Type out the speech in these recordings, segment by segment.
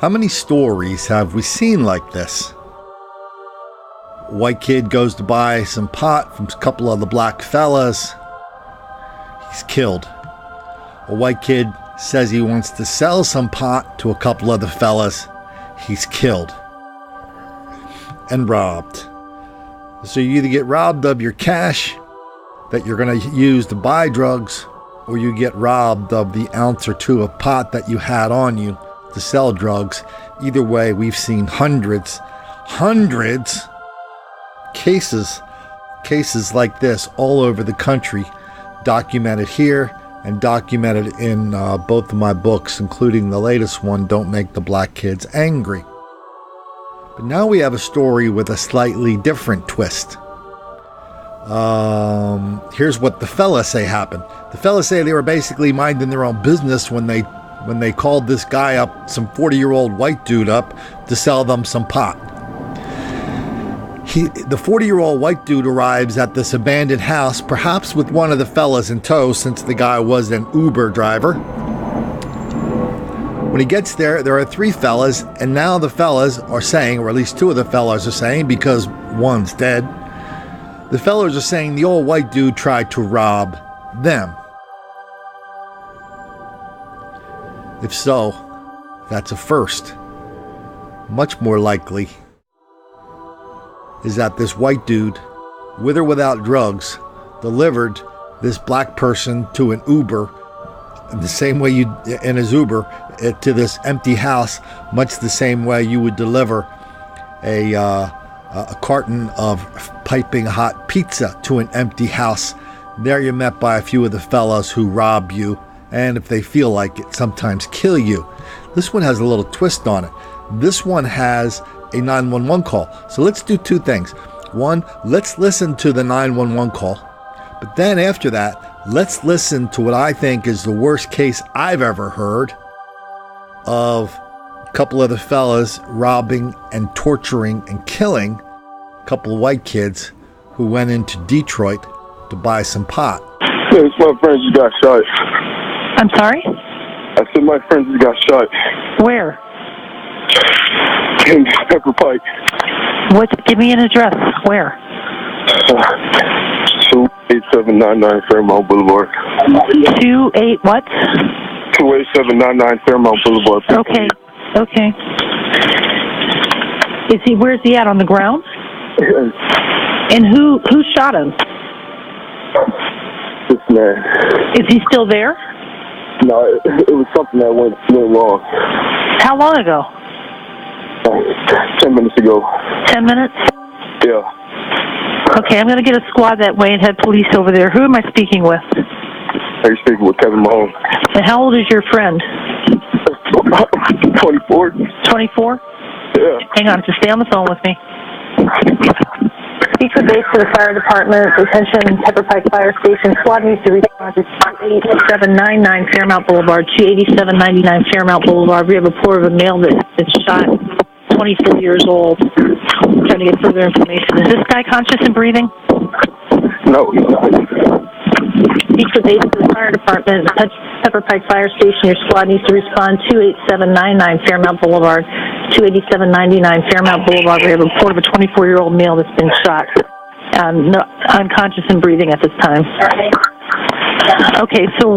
How many stories have we seen like this? A white kid goes to buy some pot from a couple of the black fellas. He's killed. A white kid says he wants to sell some pot to a couple of the fellas. He's killed and robbed. So you either get robbed of your cash that you're going to use to buy drugs, or you get robbed of the ounce or two of pot that you had on you to sell drugs. Either way, we've seen hundreds cases like this all over the country, documented here and documented in both of my books, including the latest one, Don't Make the Black Kids Angry. But now we have a story with a slightly different twist. Here's what the fellas say happened. The fellas say they were basically minding their own business when they called this guy up, some 40-year-old white dude up, to sell them some pot. The 40-year-old white dude arrives at this abandoned house, perhaps with one of the fellas in tow, since the guy was an Uber driver. When he gets there, there are three fellas, and now the fellas are saying, or at least two of the fellas are saying, because one's dead, the fellas are saying the old white dude tried to rob them. If so, that's a first. Much more likely is that this white dude, with or without drugs, delivered this black person to an Uber in the same way in his Uber to this empty house, much the same way you would deliver a carton of piping hot pizza to an empty house. There you're met by a few of the fellas who rob you, and if they feel like it, sometimes kill you. This one has a little twist on it. This one has a 911 call. So let's do two things. One, let's listen to the 911 call. But then after that, let's listen to what I think is the worst case I've ever heard of a couple of the fellas robbing and torturing and killing a couple of white kids who went into Detroit to buy some pot. Yeah, it's my friend just got shot. I'm sorry? I said my friend just got shot. Where? In Pepper Pike. Give me an address. Where? 28799 Fairmount Boulevard. 28 what? 28799 Fairmount Boulevard. Okay. Where's he at, on the ground? And who shot him? This man. Is he still there? No, it was something that went wrong. How long ago? 10 minutes ago. 10 minutes? Yeah. Okay, I'm going to get a squad that way and head police over there. Who am I speaking with? Are you speaking with Kevin Mahone? And how old is your friend? 24. 24? Yeah. Hang on, just stay on the phone with me. Speaker base to the fire department. Attention, Pepper Pike Fire Station. Squad needs to respond to 28799 Fairmount Boulevard. 28799 Fairmount Boulevard. We have a report of a male that's been shot, 24 years old. I'm trying to get further information. Is this guy conscious and breathing? No, he's not. Speaker base to the fire department. Pepper Pike Fire Station. Your squad needs to respond. 28799 Fairmount Boulevard. 28799 Fairmount Boulevard. We have a report of a 24-year-old male that's been shot. Unconscious and breathing at this time. Okay, so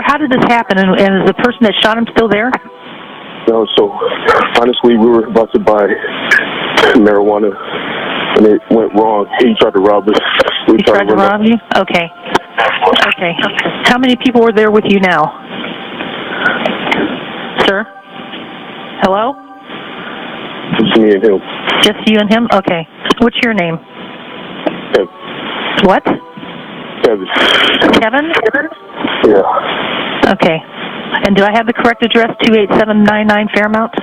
how did this happen? And is the person that shot him still there? No, so honestly, we were about to buy marijuana, and it went wrong. He tried to rob us. He tried to rob you? Okay. How many people were there with you now? Sir? Hello? Just me and him. Just you and him? Okay. What's your name? Kevin. What? Kevin. Kevin? Yeah. Okay. And do I have the correct address, 28799 Fairmount?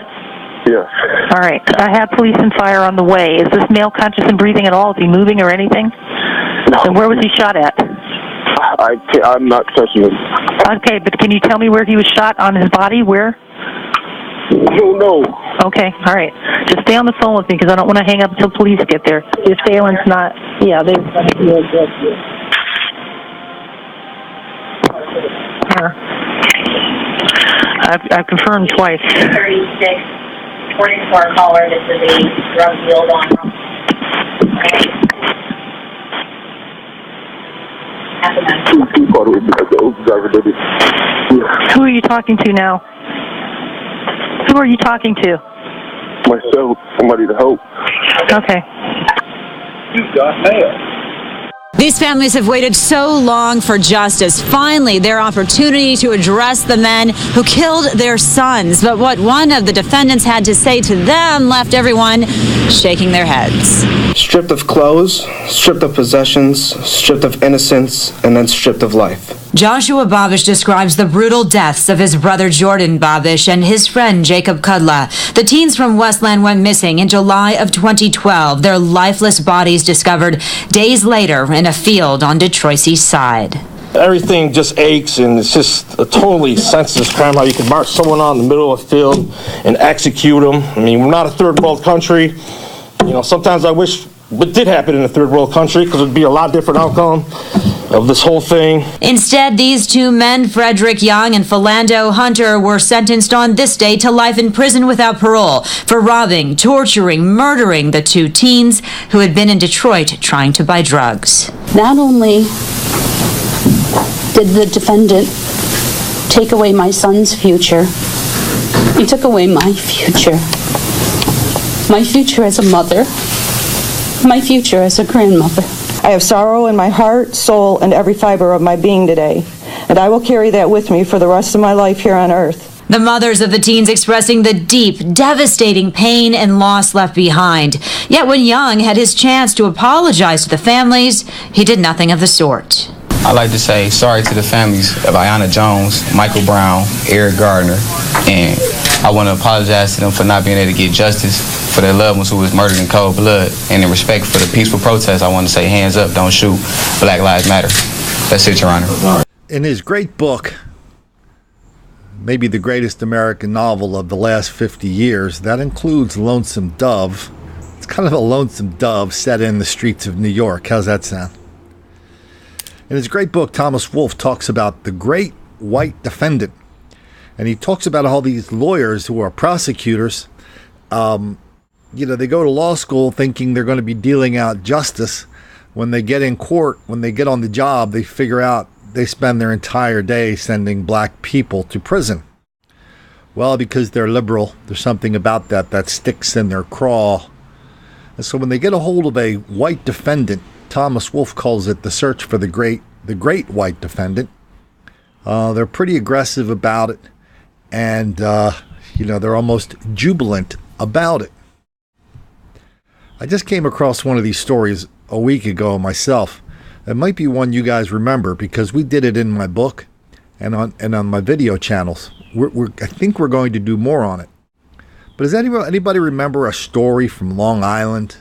Yeah. All right. I have police and fire on the way. Is this male conscious and breathing at all? Is he moving or anything? No. And where was he shot at? I'm not touching him. Okay, but can you tell me where he was shot on his body? Where? I don't know. Okay, all right. Just stay on the phone with me because I don't want to hang up until police get there. The assailant's not, I've confirmed twice. 36. reporting to our caller, this is a drug deal on. Who are you talking to now? Who are you talking to? Myself, somebody to help. Okay. You've got mail. These families have waited so long for justice. Finally, their opportunity to address the men who killed their sons. But what one of the defendants had to say to them left everyone shaking their heads. Stripped of clothes, stripped of possessions, stripped of innocence, and then stripped of life. Joshua Babish describes the brutal deaths of his brother Jordan Babish and his friend Jacob Kudla. The teens from Westland went missing in July of 2012. Their lifeless bodies discovered days later in a field on Detroit's east side. Everything just aches, and it's just a totally senseless crime how you can march someone out in the middle of a field and execute them. I mean, we're not a third world country. You know, sometimes I wish it did happen in a third world country because it would be a lot different outcome of this whole thing. Instead, these two men, Frederick Young and Philando Hunter, were sentenced on this day to life in prison without parole for robbing, torturing, murdering the two teens who had been in Detroit trying to buy drugs. Not only did the defendant take away my son's future, he took away my future. My future as a mother, my future as a grandmother. I have sorrow in my heart, soul, and every fiber of my being today, and I will carry that with me for the rest of my life here on earth. The mothers of the teens expressing the deep, devastating pain and loss left behind. Yet when Young had his chance to apologize to the families, he did nothing of the sort. I'd like to say sorry to the families of Ayanna Jones, Michael Brown, Eric Gardner, and I want to apologize to them for not being able to get justice for their loved ones who was murdered in cold blood. And in respect for the peaceful protest, I want to say hands up, don't shoot, Black Lives Matter. That's it, Your Honor. In his great book, maybe the greatest American novel of the last 50 years, that includes Lonesome Dove. It's kind of a lonesome dove set in the streets of New York. How's that sound? In his great book, Thomas Wolfe talks about the great white defendant. And he talks about all these lawyers who are prosecutors. They go to law school thinking they're going to be dealing out justice. When they get in court, when they get on the job, they figure out they spend their entire day sending black people to prison. Well, because they're liberal, there's something about that sticks in their craw. And so when they get a hold of a white defendant, Thomas Wolfe calls it the search for the great white defendant. They're pretty aggressive about it, and they're almost jubilant about it. I just came across one of these stories a week ago myself. It might be one you guys remember because we did it in my book and on my video channels. I think we're going to do more on it. But does anybody remember a story from Long Island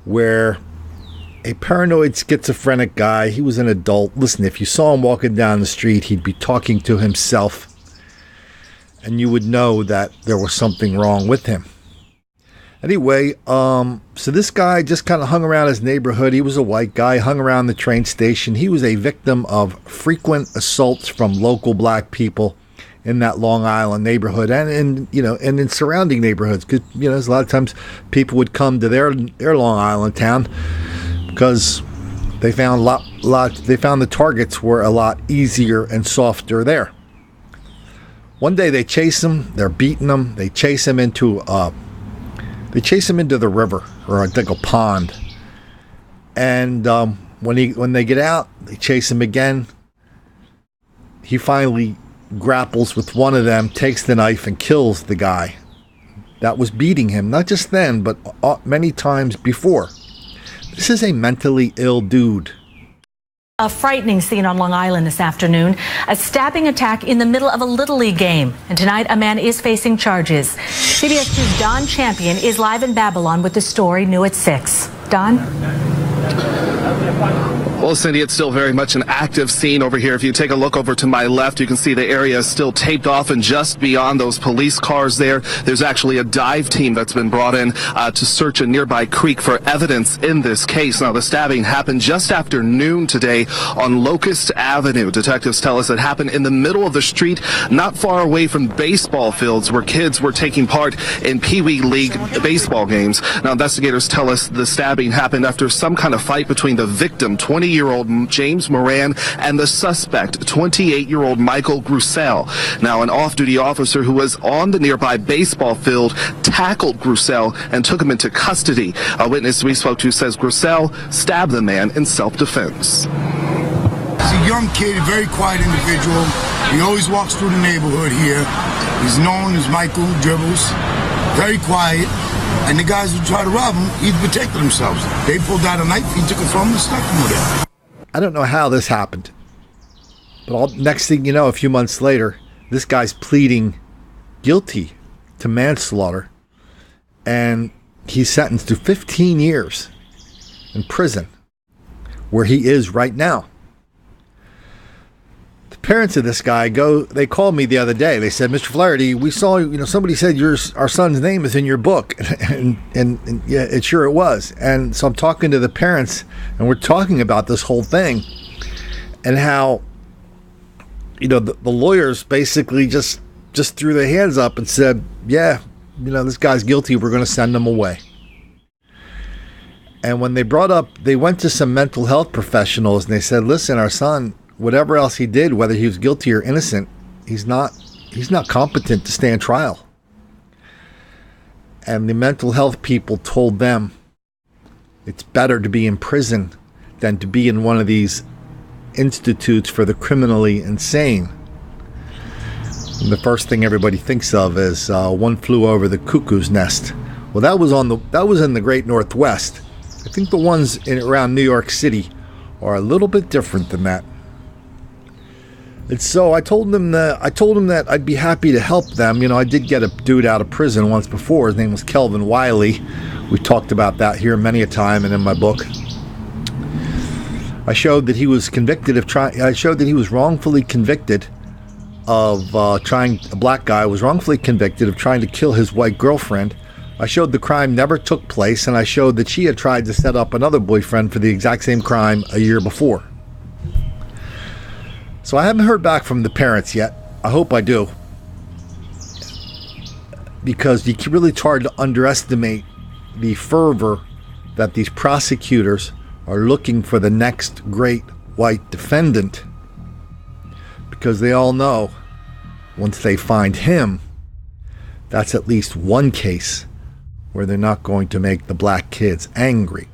where a paranoid schizophrenic guy, he was an adult. Listen, if you saw him walking down the street, he'd be talking to himself, and you would know that there was something wrong with him. Anyway, so this guy just kind of hung around his neighborhood. He was a white guy, hung around the train station. He was a victim of frequent assaults from local black people in that Long Island neighborhood and in surrounding neighborhoods. Because, a lot of times people would come to their Long Island town because they found the targets were a lot easier and softer there. One day they chase him, they're beating him, they chase him into the river or like a pond. And when they get out, they chase him again. He finally grapples with one of them, takes the knife and kills the guy that was beating him, not just then, but many times before. This is a mentally ill dude. A frightening scene on Long Island this afternoon. A stabbing attack in the middle of a Little League game. And tonight, a man is facing charges. CBS 2's Don Champion is live in Babylon with the story new at 6. Don? Well, Cindy, it's still very much an active scene over here. If you take a look over to my left, you can see the area is still taped off, and just beyond those police cars there's actually a dive team that's been brought in to search a nearby creek for evidence in this case. Now, the stabbing happened just after noon today on Locust Avenue. Detectives tell us it happened in the middle of the street, not far away from baseball fields where kids were taking part in Pee Wee League baseball games. Now, investigators tell us the stabbing happened after some kind of fight between the victim, 20-year-old James Moran, and the suspect, 28-year-old Michael Grussell. Now, an off-duty officer who was on the nearby baseball field tackled Grussell and took him into custody. A witness we spoke to says Grussell stabbed the man in self-defense. He's a young kid, a very quiet individual. He always walks through the neighborhood here. He's known as Michael Dribbles. Very quiet. And the guys who try to rob him, he's protected themselves. They pulled out a knife, he took it from him and stuck him with it. I don't know how this happened. But next thing you know, a few months later, this guy's pleading guilty to manslaughter. And he's sentenced to 15 years in prison, where he is right now. The parents of this guy they called me the other day. They said, Mr. Flaherty, we saw, somebody said our son's name is in your book. And yeah, it was. And so I'm talking to the parents, and we're talking about this whole thing and how, the lawyers basically just threw their hands up and said, yeah, this guy's guilty. We're going to send him away. And when they went to some mental health professionals, and they said, listen, our son, whatever else he did, whether he was guilty or innocent, he's not competent to stand trial. And the mental health people told them it's better to be in prison than to be in one of these institutes for the criminally insane. And the first thing everybody thinks of is One Flew Over the Cuckoo's Nest. Well, that was in the Great Northwest. I think the ones around New York City are a little bit different than that. And so I told him that I'd be happy to help them. I did get a dude out of prison once before. His name was Kelvin Wiley. We talked about that here many a time and in my book. I showed that he was wrongfully convicted of a black guy was wrongfully convicted of trying to kill his white girlfriend. I showed the crime never took place, and I showed that she had tried to set up another boyfriend for the exact same crime a year before. So I haven't heard back from the parents yet. I hope I do. Because it's really hard to underestimate the fervor that these prosecutors are looking for the next great white defendant. Because they all know once they find him, that's at least one case where they're not going to make the black kids angry.